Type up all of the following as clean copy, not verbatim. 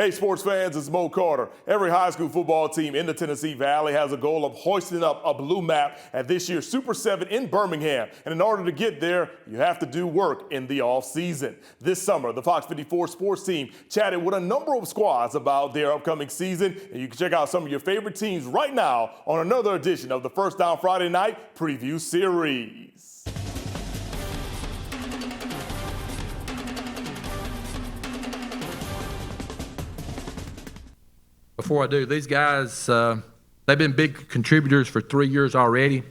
Hey, sports fans, it's Mo Carter. Every high school football team in the Tennessee Valley has a goal of hoisting up a blue map at this year's Super 7 in Birmingham. And in order to get there, you have to do work in the off-season. This summer, the Fox 54 sports team chatted with a number of squads about their upcoming season. And you can check out some of your favorite teams right now on another edition of the First Down Friday Night Preview Series. Before I do, these guys, they've been big contributors for 3 years already.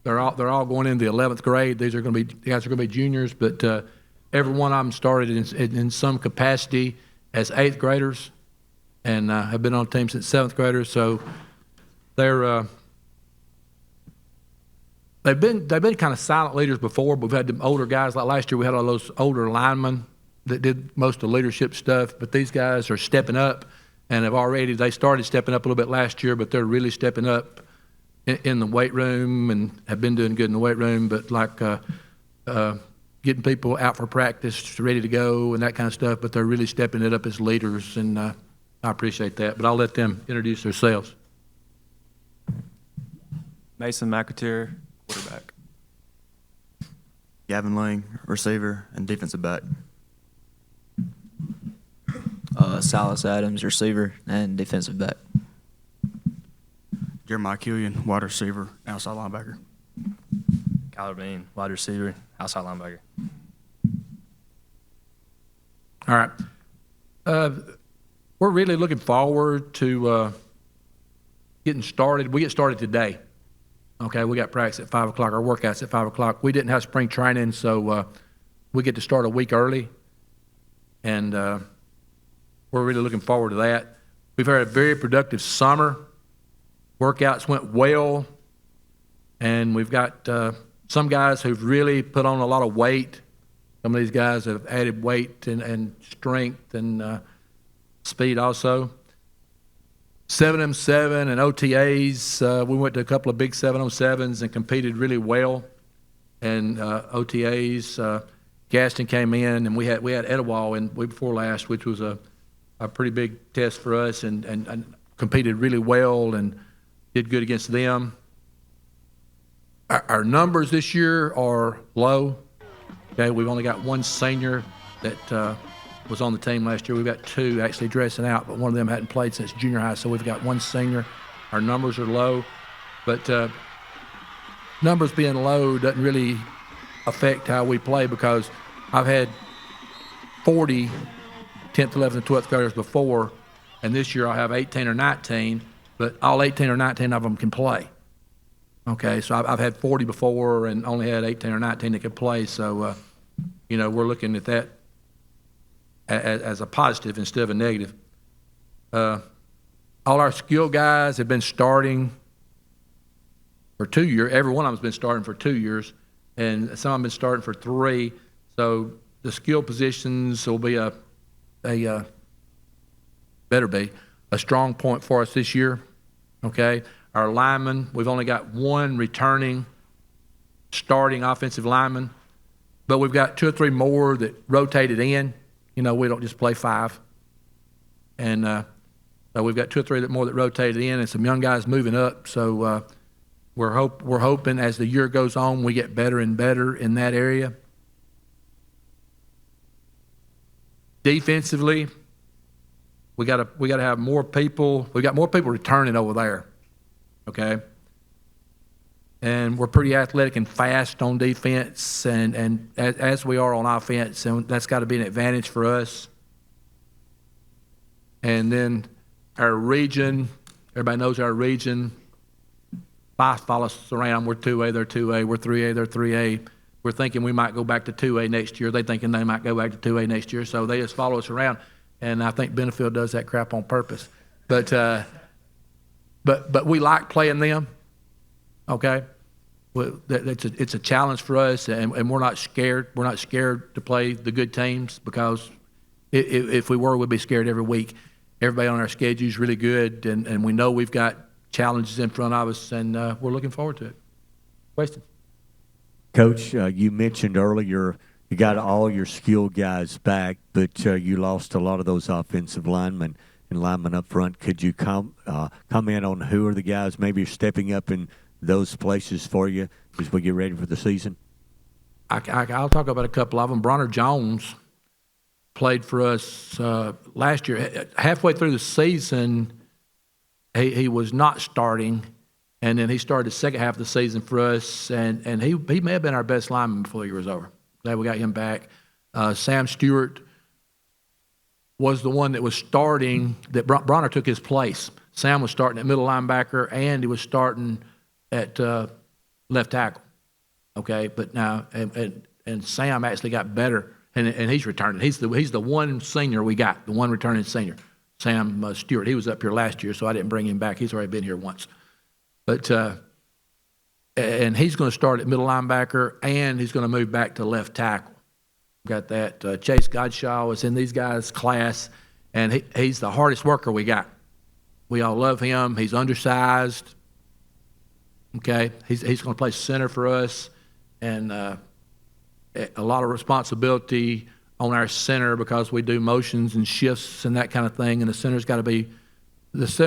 They're all going into the 11th grade. These guys are going to be juniors, but every one of them started in some capacity as 8th graders, and have been on the team since 7th graders. So they've been kind of silent leaders before, but we've had them older guys. Like last year, we had all those older linemen that did most of the leadership stuff. But these guys are stepping up. And they started stepping up a little bit last year, but they're really stepping up in the weight room and have been doing good in the weight room. But like getting people out for practice, ready to go, and that kind of stuff. But they're really stepping it up as leaders, and I appreciate that. But I'll let them introduce themselves. Mason McAteer, quarterback. Gavin Lang, receiver and defensive back. Silas Adams, receiver and defensive back. Jeremiah Killian, wide receiver, outside linebacker. Kyler Bean, wide receiver, outside linebacker. All right. We're really looking forward to getting started. We get started today. Okay, we got practice at 5 o'clock. Our workouts at 5 o'clock. We didn't have spring training, so we get to start a week early. And we're really looking forward to that. We've had a very productive summer. Workouts went well. And we've got some guys who've really put on a lot of weight. Some of these guys have added weight and strength and speed also. 7on7 and OTAs, we went to a couple of big 7on7s and competed really well. And OTAs, Gaston came in, and we had Etowah in week before last, which was a pretty big test for us, and competed really well and did good against them. Our numbers this year are low. Okay, we've only got one senior that was on the team last year. We've got two actually dressing out, but one of them hadn't played since junior high, so we've got one senior. Our numbers are low, but numbers being low doesn't really affect how we play, because I've had 40 10th, 11th, and 12th graders before, and this year I'll have 18 or 19, but all 18 or 19 of them can play. Okay, so I've had 40 before and only had 18 or 19 that could play, so, we're looking at that as a positive instead of a negative. All our skill guys have been starting for 2 years. Every one of them's been starting for 2 years, and some of them been starting for 3. So the skill positions will be better be a strong point for us this year. Okay, our linemen, we've only got one returning starting offensive lineman, but we've got 2 or 3 more that rotated in. We don't just play 5, and so we've got 2 or 3 more that rotated in, and some young guys moving up. So we're hoping as the year goes on, we get better and better in that area. Defensively, we got to have more people. We got more people returning over there, okay. And we're pretty athletic and fast on defense, and as we are on offense, and that's got to be an advantage for us. And then our region, everybody knows our region. Five follow us around. We're 2A, they're 2A. We're 3A, they're 3A. We're thinking we might go back to 2A next year. They're thinking they might go back to 2A next year. So they just follow us around, and I think Benefield does that crap on purpose. But we like playing them. Okay, it's a challenge for us, and we're not scared. We're not scared to play the good teams, because if we were, we'd be scared every week. Everybody on our schedule is really good, and we know we've got challenges in front of us, and we're looking forward to it. Questions? Coach, you mentioned earlier, you got all your skilled guys back, but you lost a lot of those offensive linemen and linemen up front. Could you comment on who are the guys maybe stepping up in those places for you as we get ready for the season? I'll talk about a couple of them. Bronner Jones played for us last year. Halfway through the season, he was not starting, and then he started the second half of the season for us, and he may have been our best lineman before the year was over. Glad we got him back. Sam Stewart was the one that was starting, that Bronner took his place. Sam was starting at middle linebacker, and he was starting at left tackle. Okay, but now and Sam actually got better, and he's returning. He's the one senior we got, the one returning senior, Sam Stewart. He was up here last year, so I didn't bring him back. He's already been here once, but and he's going to start at middle linebacker, and he's going to move back to left tackle. Got that. Chase Godshaw is in these guys' class, and he's the hardest worker we got. We all love him. He's undersized. Okay, he's going to play center for us, and a lot of responsibility on our center because we do motions and shifts and that kind of thing. And the center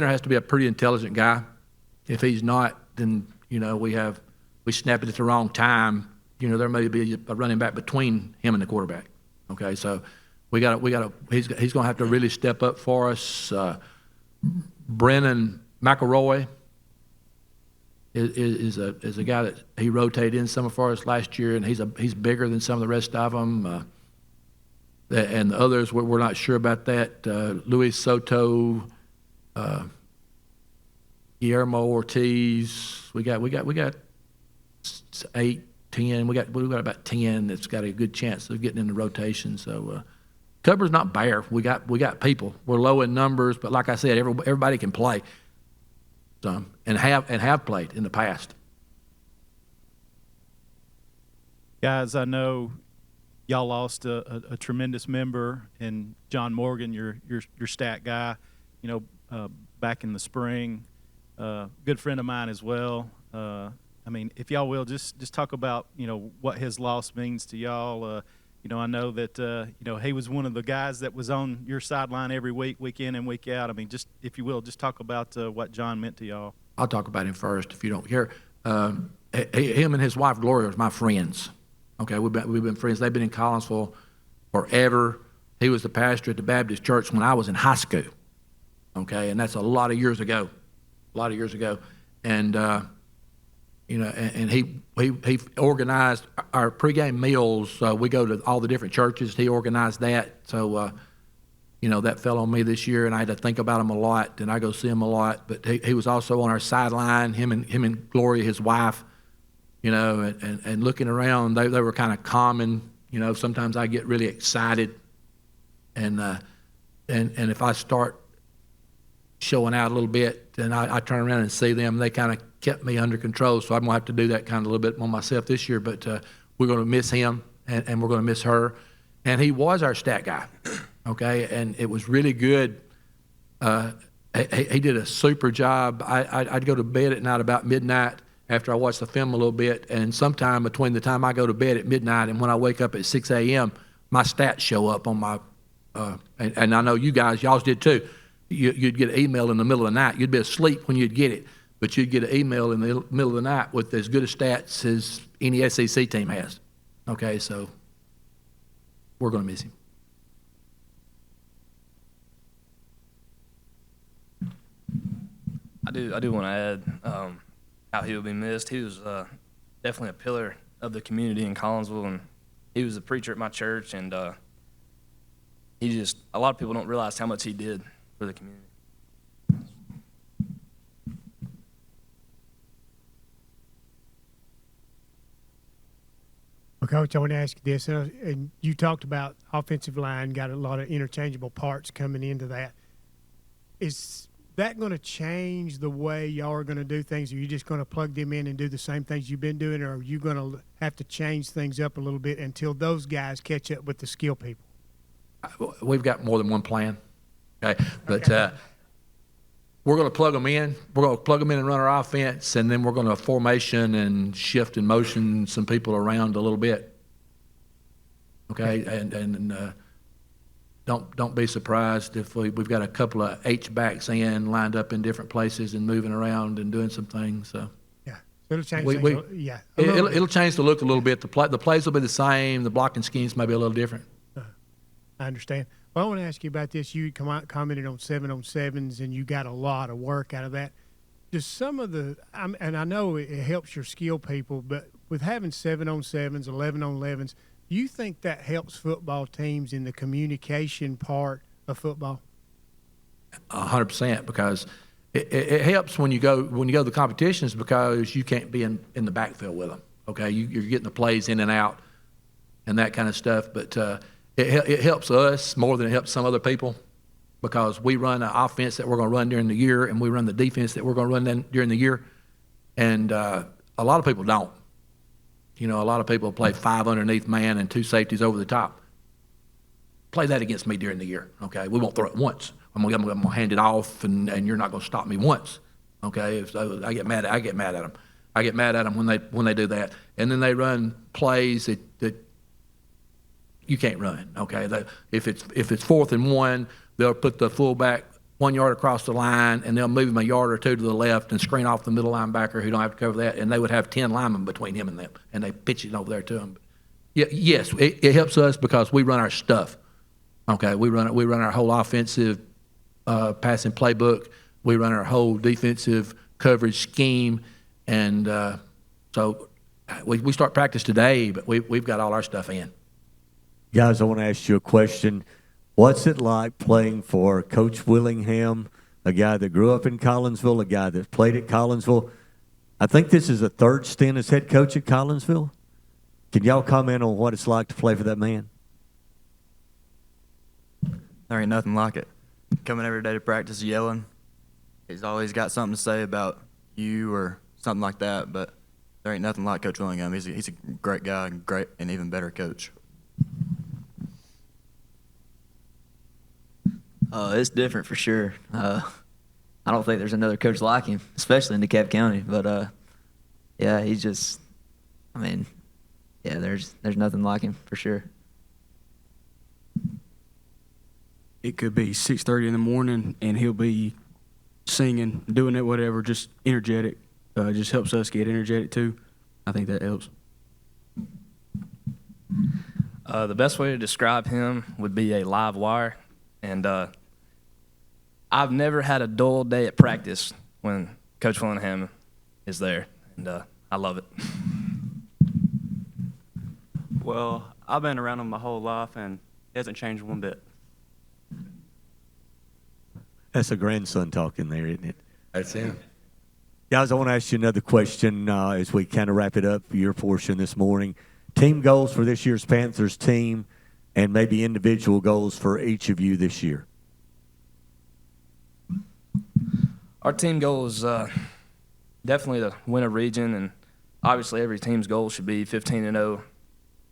has to be a pretty intelligent guy. If he's not, then we snap it at the wrong time. There may be a running back between him and the quarterback. Okay, so he's going to have to really step up for us. Brennan McElroy is a guy that he rotated in some for us last year, and he's bigger than some of the rest of them. And the others, we're not sure about that. Luis Soto, Guillermo Ortiz. We got 8, 10. We got about 10 that's got a good chance of getting in the rotation. So cover's not bare. We got people. We're low in numbers, but like I said, everybody can play. And have played in the past. Guys, I know y'all lost a tremendous member in John Morgan, your stat guy. Back in the spring, good friend of mine as well. If y'all will just talk about what his loss means to y'all. I know that he was one of the guys that was on your sideline every week, week in and week out. Just if you will, just talk about what John meant to y'all. I'll talk about him first, if you don't care. Him and his wife Gloria are my friends. Okay, we've been friends. They've been in Collinsville forever. He was the pastor at the Baptist church when I was in high school. Okay, and that's a lot of years ago. And and he organized our pregame meals. We go to all the different churches. He organized that. So, that fell on me this year, and I had to think about him a lot, and I go see him a lot. But he was also on our sideline, him and Gloria, his wife, and looking around, they were kind of common. Sometimes I get really excited, and if I start showing out a little bit, then I turn around and see them. They kind of kept me under control, so I'm going to have to do that kind of a little bit on myself this year. But we're going to miss him, and we're going to miss her. And he was our stat guy, okay? And it was really good. He did a super job. I'd go to bed at night about midnight after I watched the film a little bit, and sometime between the time I go to bed at midnight and when I wake up at 6 a.m., my stats show up on my and I know y'all did too. You'd get an email in the middle of the night. You'd be asleep when you'd get it, but you'd get an email in the middle of the night with as good a stats as any SEC team has. Okay, so we're going to miss him. I do want to add how he will be missed. He was definitely a pillar of the community in Collinsville, and he was a preacher at my church, and a lot of people don't realize how much he did for the community. Well, Coach, I want to ask you this, and you talked about offensive line, got a lot of interchangeable parts coming into that. Is that going to change the way y'all are going to do things? Are you just going to plug them in and do the same things you've been doing, or are you going to have to change things up a little bit until those guys catch up with the skill people? We've got more than one plan. Okay, but we're going to plug them in. We're going to plug them in and run our offense, and then we're going to formation and shift and motion some people around a little bit. Okay, and don't be surprised if we've got a couple of H-backs lined up in different places and moving around and doing some things. So Yeah, it'll change We- things. we- Yeah, a little bit. it'll change the look a little bit. The plays will be the same. The blocking schemes may be a little different. I understand. Well, I want to ask you about this. You commented on 7-on-7s, and you got a lot of work out of that. Does some of the, and I know it helps your skill people, but with having 7-on-7s, 11-on-11s, do you think that helps football teams in the communication part of football? 100%, because it helps when you go to the competitions, because you can't be in the backfield with them. Okay, you're getting the plays in and out and that kind of stuff. But it helps us more than it helps some other people, because we run an offense that we're going to run during the year, and we run the defense that we're going to run during the year. And a lot of people don't. You know, a lot of people play 5 underneath man and 2 safeties over the top. Play that against me during the year, okay? We won't throw it once. I'm gonna hand it off, and you're not gonna stop me once, okay? So I get mad at them. I get mad at them when they do that, and then they run plays that you can't run, okay? If it's 4th and 1, they'll put the fullback 1 yard across the line, and they'll move him a yard or 2 to the left and screen off the middle linebacker who don't have to cover that, and they would have 10 linemen between him and them, and they pitch it over there to him. Yes, it helps us because we run our stuff. Okay, we run our whole offensive passing playbook. We run our whole defensive coverage scheme, and so we start practice today, but we've got all our stuff in. Guys, I want to ask you a question. What's it like playing for Coach Willingham, a guy that grew up in Collinsville, a guy that played at Collinsville? I think this is a 3rd stint as head coach at Collinsville. Can y'all comment on what it's like to play for that man? There ain't nothing like it. Coming every day to practice yelling. He's always got something to say about you or something like that, but there ain't nothing like Coach Willingham. He's a great guy, great and even better coach. It's different for sure. I don't think there's another coach like him, especially in DeKalb County. But yeah, he's just, I mean, yeah, there's nothing like him for sure. It could be 6:30 in the morning, and he'll be singing, doing it, whatever, just energetic. Just helps us get energetic too. I think that helps. The best way to describe him would be a live wire, and I've never had a dull day at practice when Coach Willingham is there, and I love it. Well, I've been around him my whole life, and it hasn't changed one bit. That's a grandson talking there, isn't it? That's him. Guys, I want to ask you another question as we kind of wrap it up for your portion this morning. Team goals for this year's Panthers team, and maybe individual goals for each of you this year. Our team goal is definitely to win a region, and obviously every team's goal should be 15-0,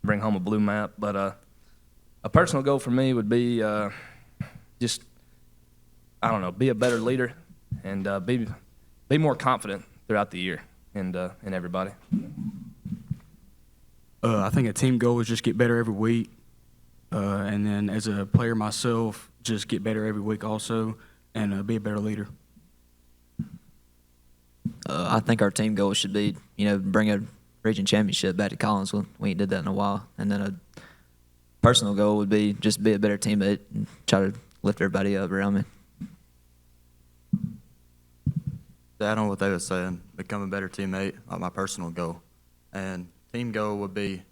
bring home a blue map. But a personal goal for me would be just, I don't know, be a better leader and be more confident throughout the year and everybody. I think a team goal is just get better every week, and then as a player myself, just get better every week also, and be a better leader. I think our team goal should be, bring a region championship back to Collinsville. We ain't did that in a while. And then a personal goal would be just be a better teammate and try to lift everybody up around me. To add on what they were saying, become a better teammate, like my personal goal. And team goal would be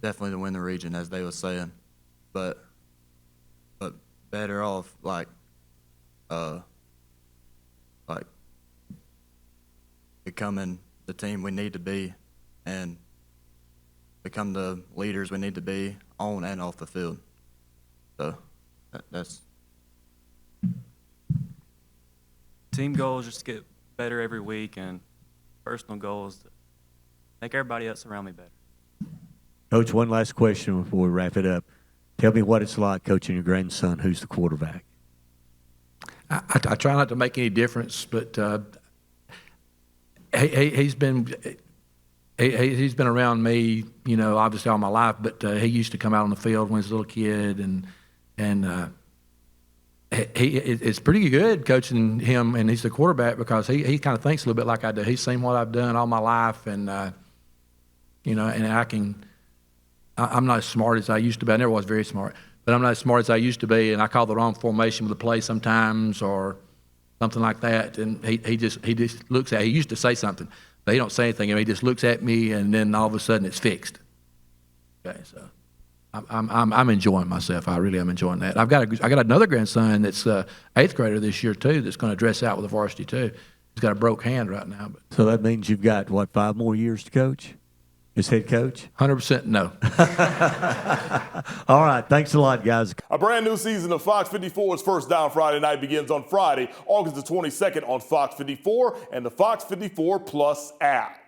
definitely to win the region, as they were saying. But better off, like becoming the team we need to be and become the leaders we need to be on and off the field. So that's Team goal is just to get better every week, and personal goal is to make everybody else around me better. Coach, one last question before we wrap it up. Tell me what it's like coaching your grandson, who's the quarterback. I try not to make any difference, but he's been he's been around me, you know, obviously all my life, but he used to come out on the field when he was a little kid, and it's pretty good coaching him, and he's the quarterback because he kind of thinks a little bit like I do. He's seen what I've done all my life, and you know, and I'm not as smart as I used to be. I never was very smart, but I'm not as smart as I used to be, and I call the wrong formation with a play sometimes or something like that, and he just looks at. He used to say something, but he don't say anything. He just looks at me, and then all of a sudden it's fixed. Okay, so I'm enjoying myself. I really am enjoying that. I got another grandson that's 8th grader this year too. That's going to dress out with the varsity too. He's got a broke hand right now. But So that means you've got, what, 5 more years to coach as head coach? 100% no. All right. Thanks a lot, guys. A brand new season of Fox 54's First Down Friday Night begins on Friday, August the 22nd on Fox 54 and the Fox 54 Plus app.